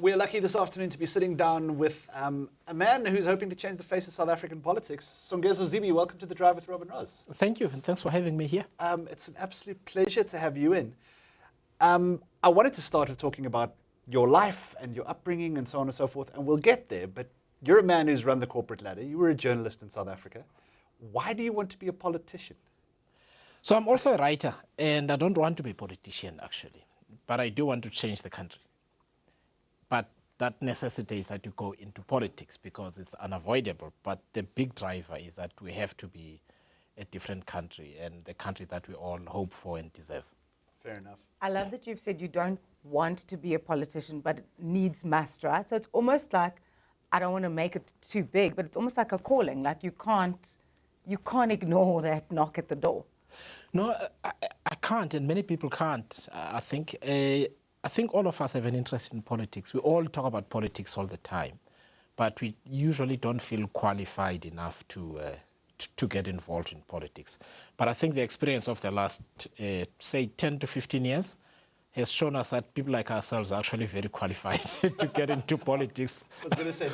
We're lucky this afternoon to be sitting down with a man who's hoping to change the face of South African politics. Songezo Zibi, welcome to The Drive with Rob and Roz. Thank you, and thanks for having me here. It's an absolute pleasure to have you in. I wanted to start with talking about your life and your upbringing and so on and so forth, and we'll get there, but you're a man who's run the corporate ladder. You were a journalist in South Africa. Why do you want to be a politician? So I'm also a writer, and I don't want to be a politician, actually, but I do want to change the country. But that necessitates that you go into politics because it's unavoidable. But the big driver is that we have to be a different country and the country that we all hope for and deserve. Fair enough. I love that you've said you don't want to be a politician, but it needs must, right? So it's almost like, I don't want to make it too big, but it's almost like a calling. Like you can't ignore that knock at the door. No, I can't, and many people can't. I think all of us have an interest in politics. We all talk about politics all the time, but we usually don't feel qualified enough to get involved in politics. But I think the experience of the last, say, 10 to 15 years has shown us that people like ourselves are actually very qualified to get into politics. I was going to say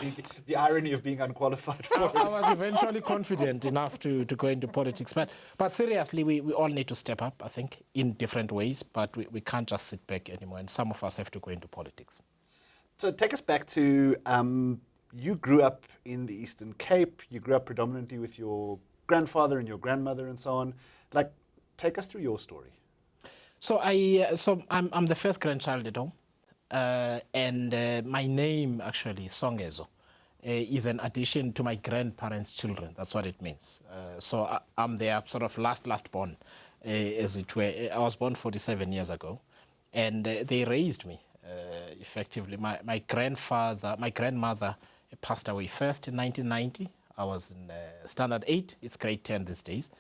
the irony of being unqualified for it. I was eventually confident enough to go into politics. But seriously, we all need to step up, I think, in different ways, but we can't just sit back anymore, and some of us have to go into politics. So take us back to, you grew up in the Eastern Cape. You grew up predominantly with your grandfather and your grandmother and so on. Like, take us through your story. So I'm the first grandchild at home, and my name actually, Songezo, is an addition to my grandparents' children. That's what it means. So I'm their sort of last born, as it were. I was born 47 years ago, and they raised me effectively. My grandmother passed away first in 1990. I was in standard 8. It's grade 10 these days.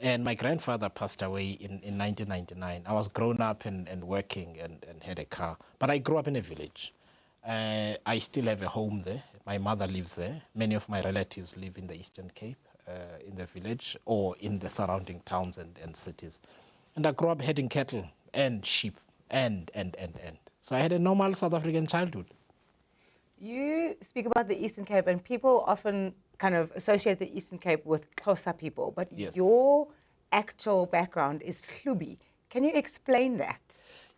And my grandfather passed away in 1999. I was grown up and working and had a car. But I grew up in a village. I still have a home there. My mother lives there. Many of my relatives live in the Eastern Cape, in the village, or in the surrounding towns and cities. And I grew up herding cattle and sheep and. So I had a normal South African childhood. You speak about the Eastern Cape, and people often kind of associate the Eastern Cape with Xhosa people, but yes. Your actual background is Hlubi. Can you explain that?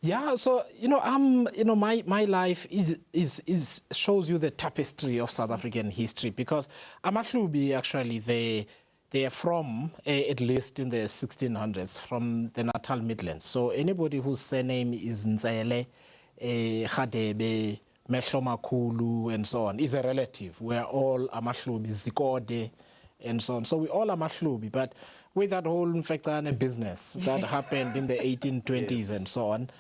Yeah, so my life is shows you the tapestry of South African history, because I'm a Hlubi actually. They are from at least in the 1600s, from the Natal Midlands. So anybody whose surname is Nzele, Khadebe, Mehlomakulu, and so on, is a relative. We're all Amahlubi, Zikode, and so on. So we all Amahlubi, but with that whole Mfecane business that happened in the 1820s yes. and so on,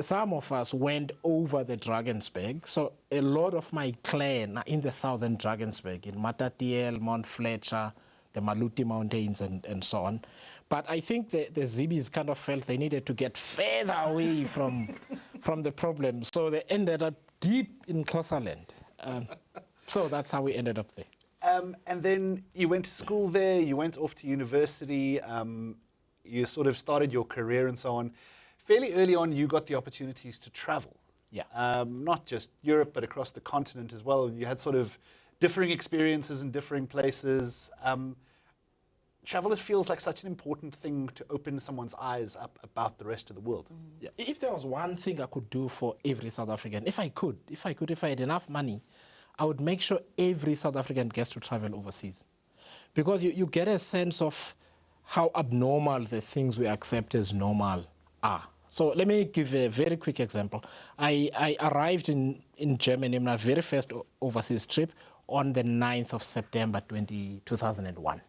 some of us went over the Drakensberg. So a lot of my clan are in the southern Drakensberg, in Matatiel, Mount Fletcher, the Maluti Mountains, and so on. But I think the Zibis kind of felt they needed to get further away from the problem. So they ended up deep in Xhosa land. So that's how we ended up there. And then you went to school there, you went off to university, you sort of started your career and so on. Fairly early on, you got the opportunities to travel. Yeah. Not just Europe, but across the continent as well. You had sort of differing experiences in differing places. Travel feels like such an important thing to open someone's eyes up about the rest of the world. Yeah. If there was one thing I could do for every South African, if I had enough money, I would make sure every South African gets to travel overseas. Because you get a sense of how abnormal the things we accept as normal are. So let me give a very quick example. I arrived in Germany on my very first overseas trip on the 9th of September 2001.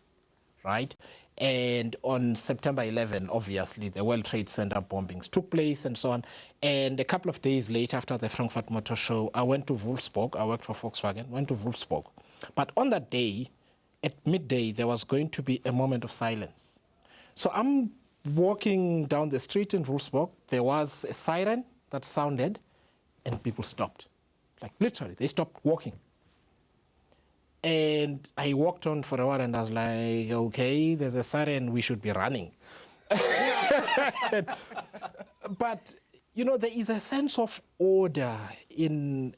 Right? And on September 11, obviously, the World Trade Center bombings took place and so on. And a couple of days later, after the Frankfurt Motor Show, I went to Wolfsburg. I worked for Volkswagen, went to Wolfsburg. But on that day, at midday, there was going to be a moment of silence. So I'm walking down the street in Wolfsburg. There was a siren that sounded, and people stopped. Like literally, they stopped walking. And I walked on for a while and I was like, okay, there's a siren, we should be running. But you know, there is a sense of order in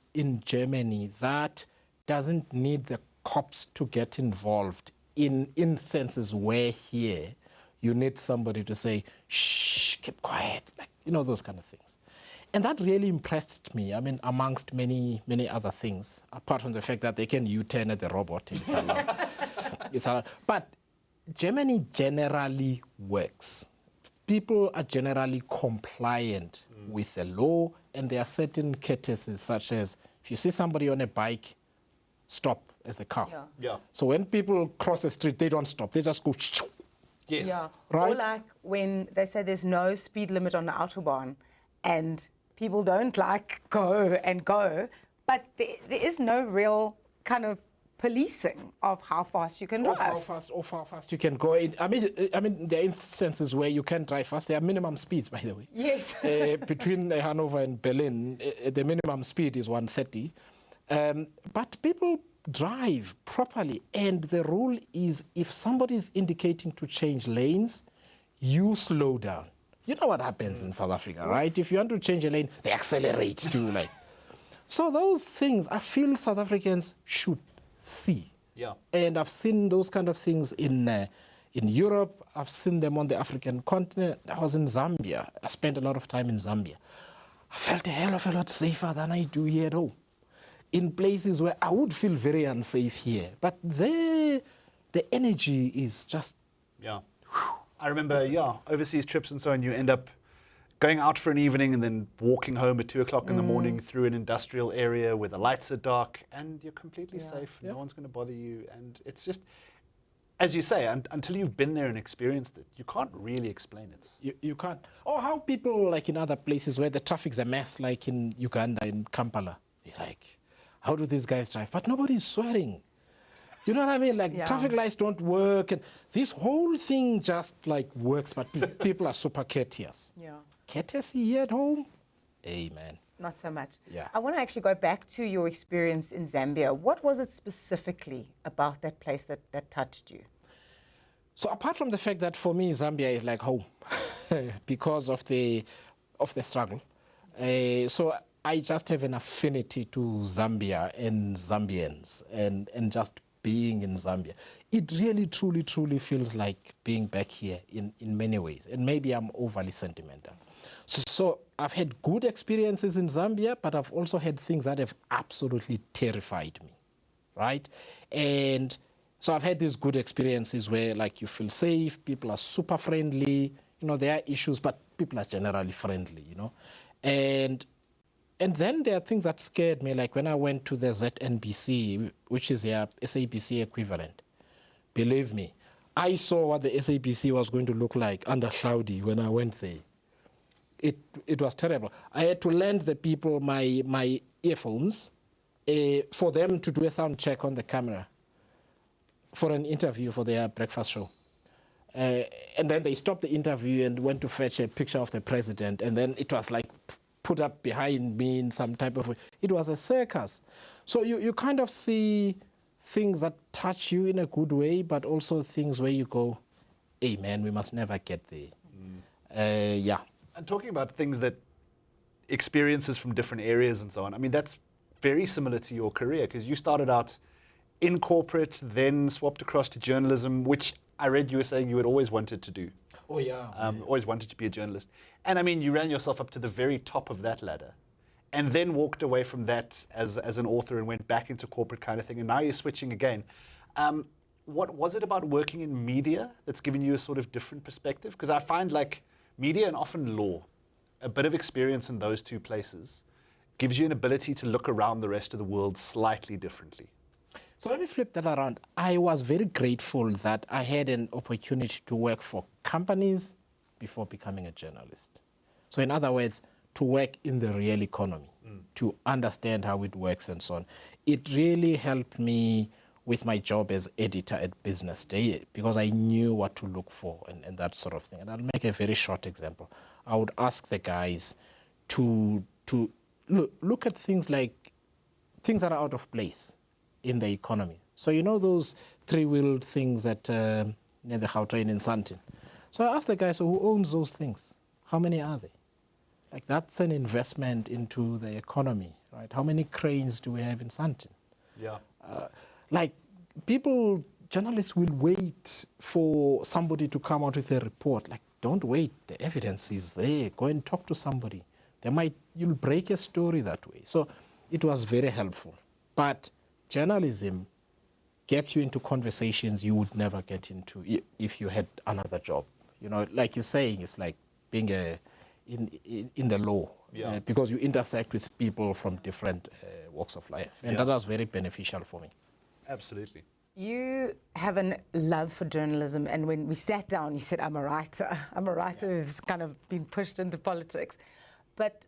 Germany that doesn't need the cops to get involved in instances where here you need somebody to say, shh, keep quiet, like, you know, those kind of things. And that really impressed me, I mean, amongst many, many other things, apart from the fact that they can U-turn at the robot. And it's allowed. It's allowed. But Germany generally works. People are generally compliant with the law, and there are certain courtesies, such as if you see somebody on a bike, stop as the car. Yeah. So when people cross the street, they don't stop. They just go. Yes. Yeah. Right? Or like when they say there's no speed limit on the autobahn and people don't like go and go, but there is no real kind of policing of how fast you can Or drive. how fast you can go. I mean, there are instances where you can drive fast. There are minimum speeds, by the way. Yes. Between Hanover and Berlin, the minimum speed is 130. But people drive properly, and the rule is if somebody is indicating to change lanes, you slow down. You know what happens in South Africa, right? If you want to change a lane, they accelerate too. Like. So those things, I feel South Africans should see. Yeah. And I've seen those kind of things in Europe. I've seen them on the African continent. I was in Zambia. I spent a lot of time in Zambia. I felt a hell of a lot safer than I do here at home. In places where I would feel very unsafe here. But there, the energy is just... Yeah. I remember, overseas trips and so on, you end up going out for an evening and then walking home at 2 o'clock in the morning through an industrial area where the lights are dark and you're completely safe. No one's going to bother you. And it's just, as you say, until you've been there and experienced it, you can't really explain it. You can't. Or how people, like in other places where the traffic's a mess, like in Uganda, in Kampala, you're like, how do these guys drive? But nobody's swearing. You know what I mean? Like traffic lights don't work, and this whole thing just like works, but people are super courteous. Yeah. Courtesy here at home? Amen. Not so much. Yeah. I want to actually go back to your experience in Zambia. What was it specifically about that place that touched you? So apart from the fact that for me Zambia is like home because of the struggle, so I just have an affinity to Zambia and Zambians and just being in Zambia. It really, truly, truly feels like being back here in many ways. And maybe I'm overly sentimental. So I've had good experiences in Zambia, but I've also had things that have absolutely terrified me, right? And so I've had these good experiences where like you feel safe, people are super friendly, you know, there are issues, but people are generally friendly, you know. And then there are things that scared me, like when I went to the ZNBC, which is their SABC equivalent. Believe me, I saw what the SABC was going to look like under Saudi when I went there. It was terrible. I had to lend the people my earphones for them to do a sound check on the camera for an interview for their breakfast show. And then they stopped the interview and went to fetch a picture of the president, and then it was like put up behind me in some type of way. It was a circus. So you kind of see things that touch you in a good way, but also things where you go, hey man, we must never get there. Yeah. And talking about things that, experiences from different areas and so on, I mean, that's very similar to your career, because you started out in corporate, then swapped across to journalism, which I read you were saying you had always wanted to do. Oh, yeah. Always wanted to be a journalist. And I mean, you ran yourself up to the very top of that ladder and then walked away from that as an author and went back into corporate kind of thing. And now you're switching again. What was it about working in media that's given you a sort of different perspective? Because I find like media and often law, a bit of experience in those two places gives you an ability to look around the rest of the world slightly differently. So let me flip that around. I was very grateful that I had an opportunity to work for companies before becoming a journalist. So in other words, to work in the real economy, to understand how it works and so on. It really helped me with my job as editor at Business Day because I knew what to look for and that sort of thing. And I'll make a very short example. I would ask the guys to look at things like things that are out of place in the economy. So you know those three-wheeled things at near the Gautrain in Sandton. So I asked the guy, so who owns those things? How many are they? Like that's an investment into the economy, right? How many cranes do we have in Sandton? Yeah. Like journalists will wait for somebody to come out with a report. Like, don't wait, the evidence is there. Go and talk to somebody. You'll break a story that way. So it was very helpful. But journalism gets you into conversations you would never get into if you had another job. You know, like you're saying, it's like being in the law, because you intersect with people from different walks of life. And that was very beneficial for me. Absolutely. You have a love for journalism, and when we sat down, you said, I'm a writer. I'm a writer who's kind of been pushed into politics. But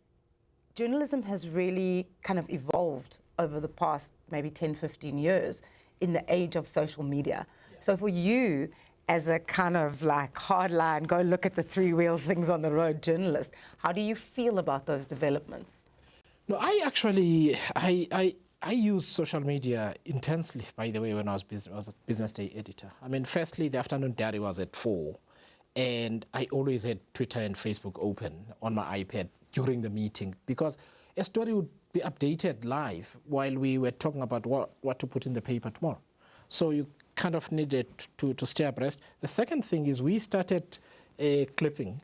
journalism has really kind of evolved over the past maybe 10, 15 years in the age of social media. Yeah. So for you, as a kind of like hardline, go look at the three-wheel things on the road journalist, how do you feel about those developments? No, I actually, I used social media intensely, by the way, when I was a Business Day editor. I mean, firstly, the afternoon diary was at 4, and I always had Twitter and Facebook open on my iPad during the meeting, because a story would be updated live while we were talking about what to put in the paper tomorrow. So you kind of needed to stay abreast. The second thing is we started clipping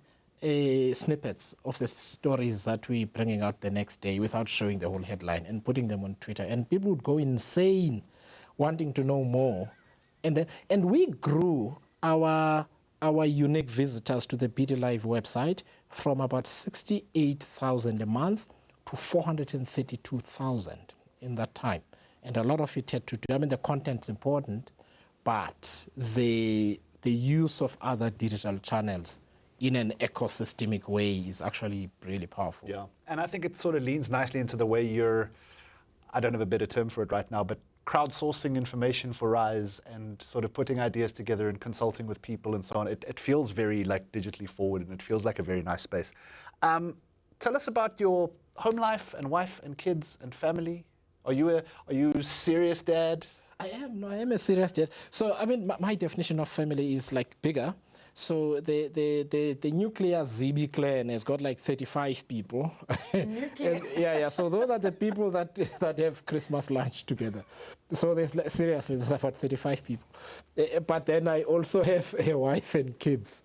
snippets of the stories that we're bringing out the next day without showing the whole headline and putting them on Twitter. And people would go insane wanting to know more. And we grew our unique visitors to the BD Live website from about 68,000 a month to 432,000 in that time. And a lot of it had to do, I mean, the content's important, but the use of other digital channels in an ecosystemic way is actually really powerful. Yeah, and I think it sort of leans nicely into the way I don't have a better term for it right now, but crowdsourcing information for Rise and sort of putting ideas together and consulting with people and so on. It feels very like digitally forward, and it feels like a very nice space. Tell us about your home life and wife and kids and family. Are you a serious dad? I am a serious dad. So, I mean, my definition of family is like bigger. So the nuclear Zibi clan has got like 35 people. Yeah. So those are the people that have Christmas lunch together. So seriously, there's about 35 people. But then I also have a wife and kids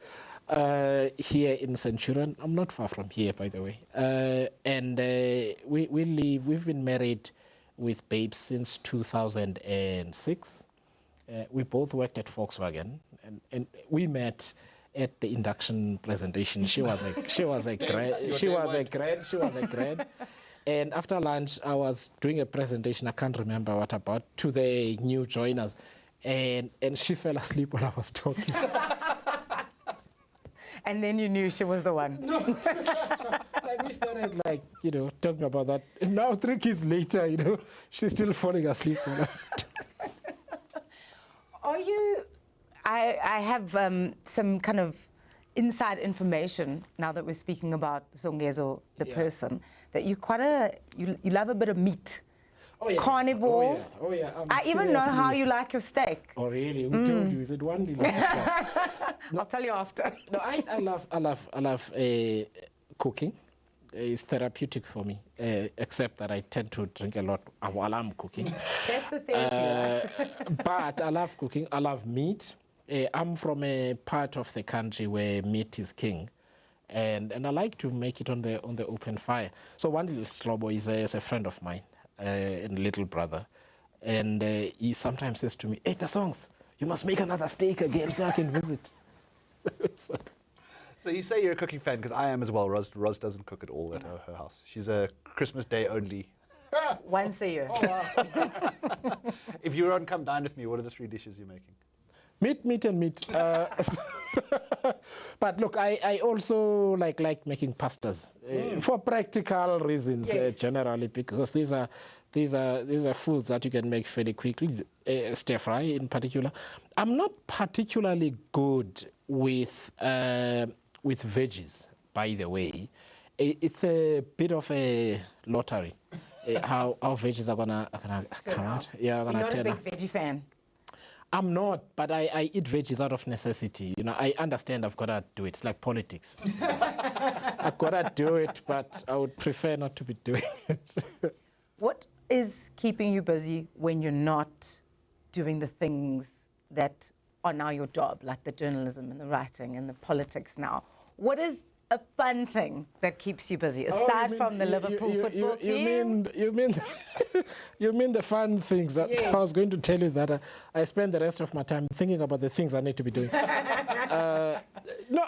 here in Centurion. I'm not far from here, by the way. And we've been married with Babes since 2006. We both worked at Volkswagen, and we met at the induction presentation. She was a grad. And after lunch, I was doing a presentation, I can't remember what about, to the new joiners. And she fell asleep while I was talking. And then you knew she was the one. No. Like we started talking about that. And now 3 kids later, she's still falling asleep. Are you, I have some kind of inside information now that we're speaking about Songezo, the person, that you you love a bit of meat. Oh, yeah. Carnivore. Oh yeah. I even know how you like your steak. Oh really? Who told you? Is it one little? I'll tell you after. No, I love cooking. It's therapeutic for me, except that I tend to drink a lot while I'm cooking. That's the therapy. But I love cooking. I love meat. I'm from a part of the country where meat is king, and I like to make it on the open fire. So one little slobo is a friend of mine, and little brother, and he sometimes says to me, "Hey, Songs, you must make another steak again so I can visit." So you say you're a cooking fan, because I am as well. Roz doesn't cook at all at her house. She's a Christmas Day only. Once a year. Oh, wow. If you were on Come Dine With Me, what are the 3 dishes you're making? Meat, and meat. But look, I also like making pastas for practical reasons, generally, because these are foods that you can make fairly quickly. Stir fry, in particular. I'm not particularly good with veggies, by the way. It's a bit of a lottery how veggies are gonna come out. Yeah, You're not a big veggie fan. I'm not, but I eat veggies out of necessity. I understand I've got to do it. It's like politics. I've got to do it, but I would prefer not to be doing it. What is keeping you busy when you're not doing the things that are now your job, like the journalism and the writing and the politics now? What is a fun thing that keeps you busy, aside from the Liverpool football team? You mean the fun things? That Yes. I was going to tell you that I spend the rest of my time thinking about the things I need to be doing. No,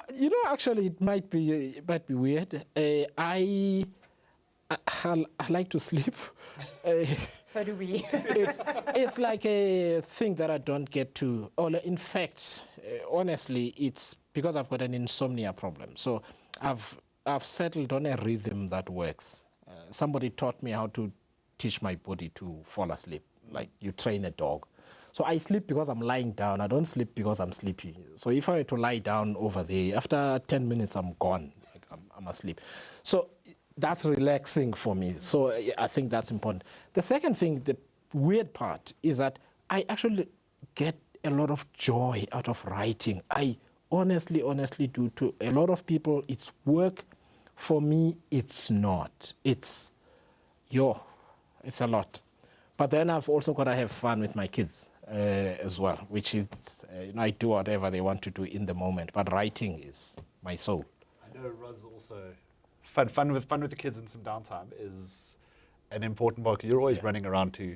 actually, it might be weird. I like to sleep. So do we. It's like a thing that I don't get to. Or in fact, honestly, it's because I've got an insomnia problem. So I've settled on a rhythm that works. Somebody taught me how to teach my body to fall asleep, like you train a dog. So I sleep because I'm lying down. I don't sleep because I'm sleepy. So if I were to lie down over there, after 10 minutes, I'm gone. Like I'm asleep. So that's relaxing for me. So I think that's important. The second thing, the weird part, is that I actually get a lot of joy out of writing. I honestly do. To a lot of people, it's work. For me, it's not. It's a lot. But then I've also got to have fun with my kids as well, which is, I do whatever they want to do in the moment. But writing is my soul. I know Roz also fun with the kids and some downtime is an important part. You're always running around to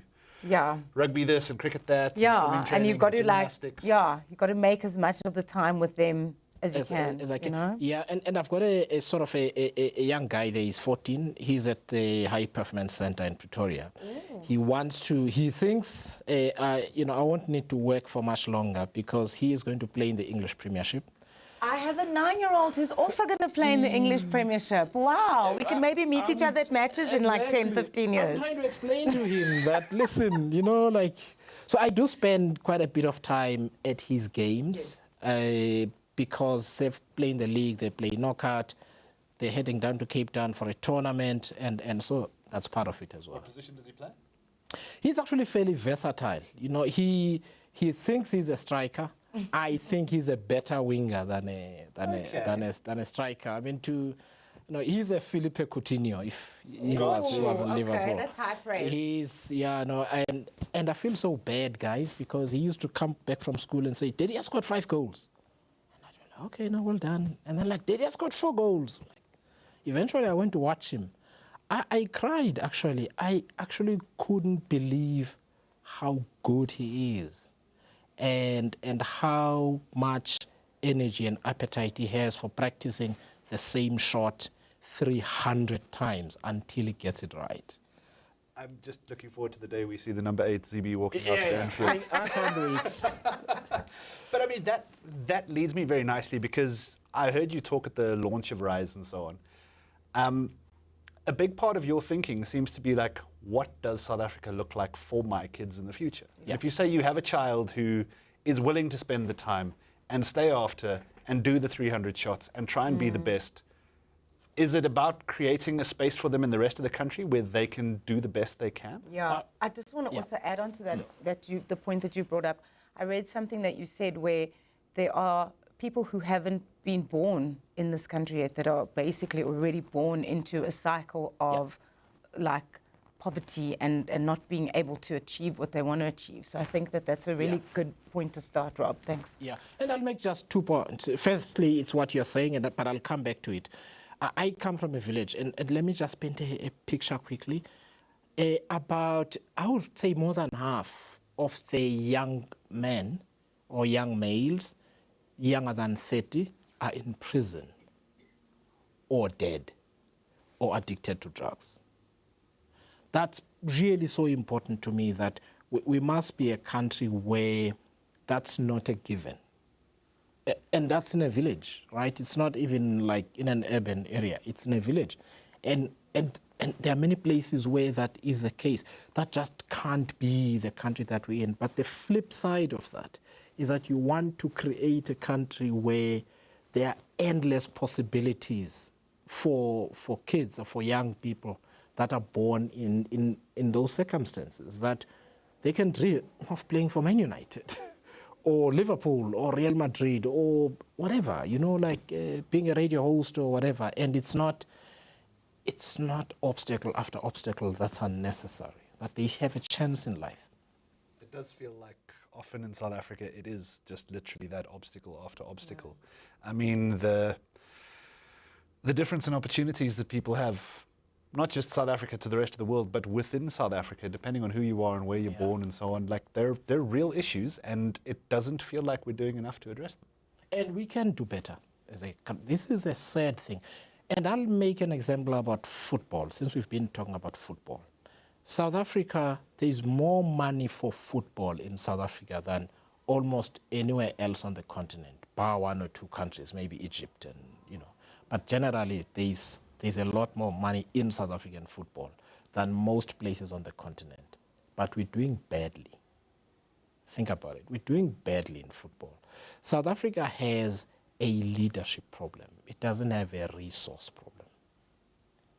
rugby this and cricket that. Yeah, and you've got to gymnastics. you've got to make as much of the time with them as you can. As I can. You know? Yeah, and I've got a sort of a young guy there. He's 14. He's at the High Performance Center in Pretoria. Ooh. He thinks, I won't need to work for much longer because he is going to play in the English Premiership. I have a 9-year-old who's also going to play in the English Premiership. Wow, we can maybe meet each other at matches in like 10, 15 years. I'm trying to explain to him that, listen, so I do spend quite a bit of time at his games because they've played in the league, they play knockout, they're heading down to Cape Town for a tournament, and so that's part of it as well. What position does he play? He's actually fairly versatile. He thinks he's a striker. I think he's a better winger than a striker. I mean, he's a Felipe Coutinho if he was in Liverpool. Okay, that's high praise. And I feel so bad, guys, because he used to come back from school and say, Daddy, I scored 5 goals. And I'd be like, okay, no, well done. And then Daddy, I scored 4 goals. Eventually, I went to watch him. I cried, actually. I actually couldn't believe how good he is. And how much energy and appetite he has for practicing the same shot 300 times until he gets it right. I'm just looking forward to the day we see the number 8 Zibi walking out to the Anfield. I can't wait. But I mean, that leads me very nicely because I heard you talk at the launch of Rise and so on. A big part of your thinking seems to be like, what does South Africa look like for my kids in the future? Yeah. If you say you have a child who is willing to spend the time and stay after and do the 300 shots and try and be the best, is it about creating a space for them in the rest of the country where they can do the best they can? Yeah, I just want to also add on to that, the point that you brought up. I read something that you said where there are people who haven't been born in this country yet that are basically already born into a cycle of poverty and not being able to achieve what they want to achieve. So I think that's a really good point to start, Rob. Thanks. Yeah, and I'll make just 2 points. Firstly, it's what you're saying, but I'll come back to it. I come from a village, and let me just paint a picture quickly. About, I would say more than half of the young men or young males younger than 30 are in prison or dead or addicted to drugs. That's really so important to me that we must be a country where that's not a given. And that's in a village, right? It's not even like in an urban area. It's in a village. And there are many places where that is the case. That just can't be the country that we're in. But the flip side of that is that you want to create a country where there are endless possibilities for kids or for young people that are born in those circumstances, that they can dream of playing for Man United. or Liverpool or Real Madrid or whatever, like being a radio host or whatever. And it's not obstacle after obstacle that's unnecessary, that they have a chance in life. It does feel like often in South Africa, it is just literally that obstacle after obstacle. Yeah. I mean, the difference in opportunities that people have, not just South Africa to the rest of the world, but within South Africa, depending on who you are and where you're born and so on, like they're real issues, and it doesn't feel like we're doing enough to address them. And we can do better. This is the sad thing. And I'll make an example about football, since we've been talking about football. South Africa, there's more money for football in South Africa than almost anywhere else on the continent, bar one or two countries, maybe Egypt, and But generally, there's a lot more money in South African football than most places on the continent. But we're doing badly. Think about it. We're doing badly in football. South Africa has a leadership problem. It doesn't have a resource problem.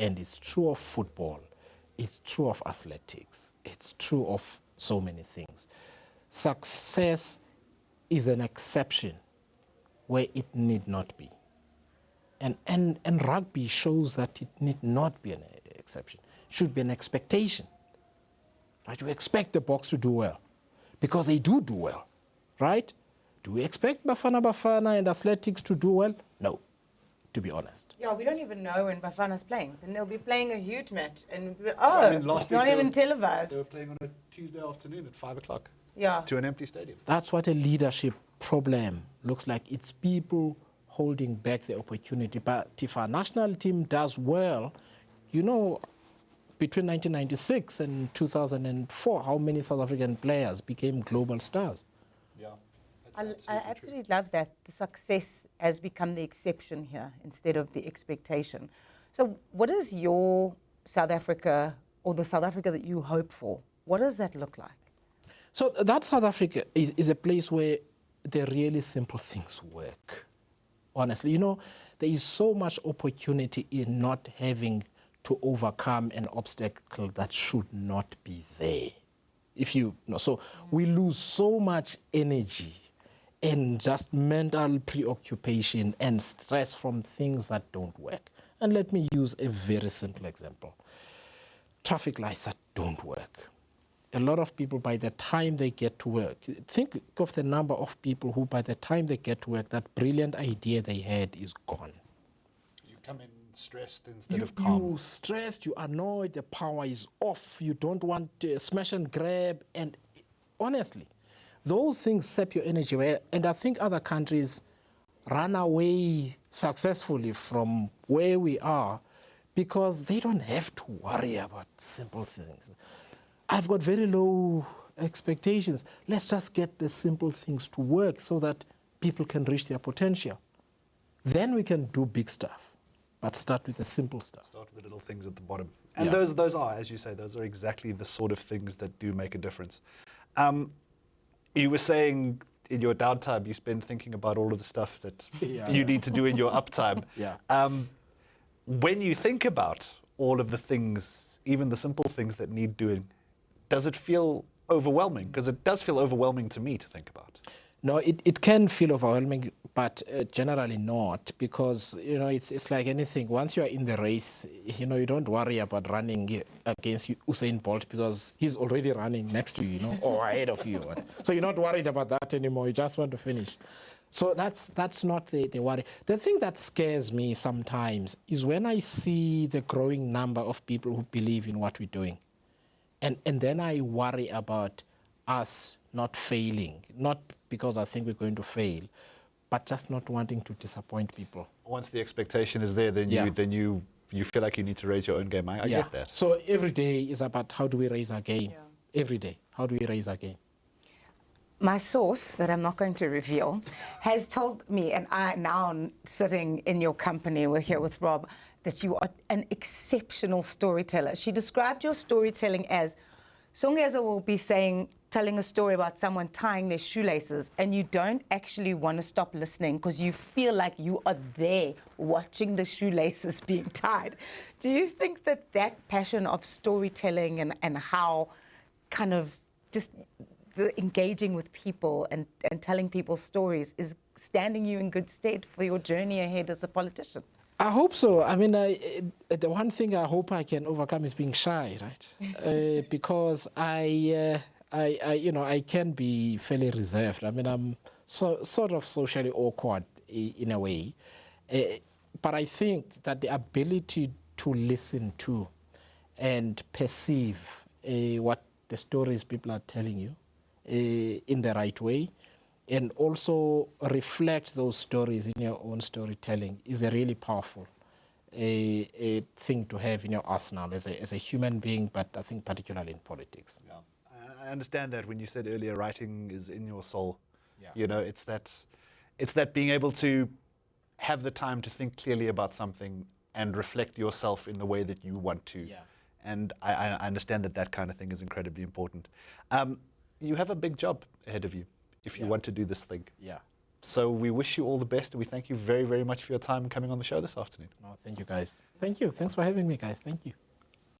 And it's true of football. It's true of athletics. It's true of so many things. Success is an exception where it need not be. And rugby shows that it need not be an exception. It should be an expectation. Right? We expect the Boks to do well because they do well, right? Do we expect Bafana and athletics to do well? No, to be honest. Yeah, we don't even know when Bafana's playing. Then they'll be playing a huge match. And it's not even televised. They were playing on a Tuesday afternoon at 5 o'clock. Yeah. To an empty stadium. That's what a leadership problem looks like. It's people holding back the opportunity. But if our national team does well, between 1996 and 2004, how many South African players became global stars? Yeah. I absolutely love that. The success has become the exception here instead of the expectation. So what is your South Africa, or the South Africa that you hope for? What does that look like? So that South Africa is a place where the really simple things work. Honestly, there is so much opportunity in not having to overcome an obstacle that should not be there. So we lose so much energy and just mental preoccupation and stress from things that don't work. And let me use a very simple example. Traffic lights that don't work. A lot of people, by the time they get to work, think of the number of people who, by the time they get to work, that brilliant idea they had is gone. You come in stressed instead of calm. You're stressed, you're annoyed, the power is off, you don't want to smash and grab. And honestly, those things sap your energy away. And I think other countries run away successfully from where we are because they don't have to worry about simple things. I've got very low expectations. Let's just get the simple things to work so that people can reach their potential. Then we can do big stuff, but start with the simple stuff. Start with the little things at the bottom. And those are, as you say, those are exactly the sort of things that do make a difference. You were saying in your downtime, you spend thinking about all of the stuff that you need to do in your uptime. When you think about all of the things, even the simple things that need doing, does it feel overwhelming? Because it does feel overwhelming to me to think about. No, it can feel overwhelming, but generally not, because it's like anything. Once you are in the race, you don't worry about running against Usain Bolt because he's already running next to you, or ahead of you. So you're not worried about that anymore. You just want to finish. So that's not the worry. The thing that scares me sometimes is when I see the growing number of people who believe in what we're doing. And then I worry about us not failing, not because I think we're going to fail, but just not wanting to disappoint people. Once the expectation is there, then you feel like you need to raise your own game. I get that. So every day is about how do we raise our game. Every day, how do we raise our game? My source, that I'm not going to reveal, has told me, and I now sitting in your company, we're here with Rob, that you are an exceptional storyteller. She described your storytelling as, Songezo will be telling a story about someone tying their shoelaces, and you don't actually want to stop listening because you feel like you are there watching the shoelaces being tied. Do you think that passion of storytelling and how kind of just the engaging with people and telling people stories is standing you in good stead for your journey ahead as a politician. I hope so. I mean, the one thing I hope I can overcome is being shy, right? Because I can be fairly reserved. I mean, I'm sort of socially awkward in a way. But I think that the ability to listen to and perceive what the stories people are telling you in the right way, and also reflect those stories in your own storytelling is a really powerful a thing to have in your arsenal as a human being, but I think particularly in politics. Yeah. I understand that when you said earlier, writing is in your soul. Yeah. You know, it's that being able to have the time to think clearly about something and reflect yourself in the way that you want to. Yeah. And I understand that kind of thing is incredibly important. You have a big job ahead of you if you want to do this thing. Yeah. So we wish you all the best, and we thank you very, very much for your time coming on the show this afternoon. No, thank you, guys. Thank you. Thanks for having me, guys. Thank you.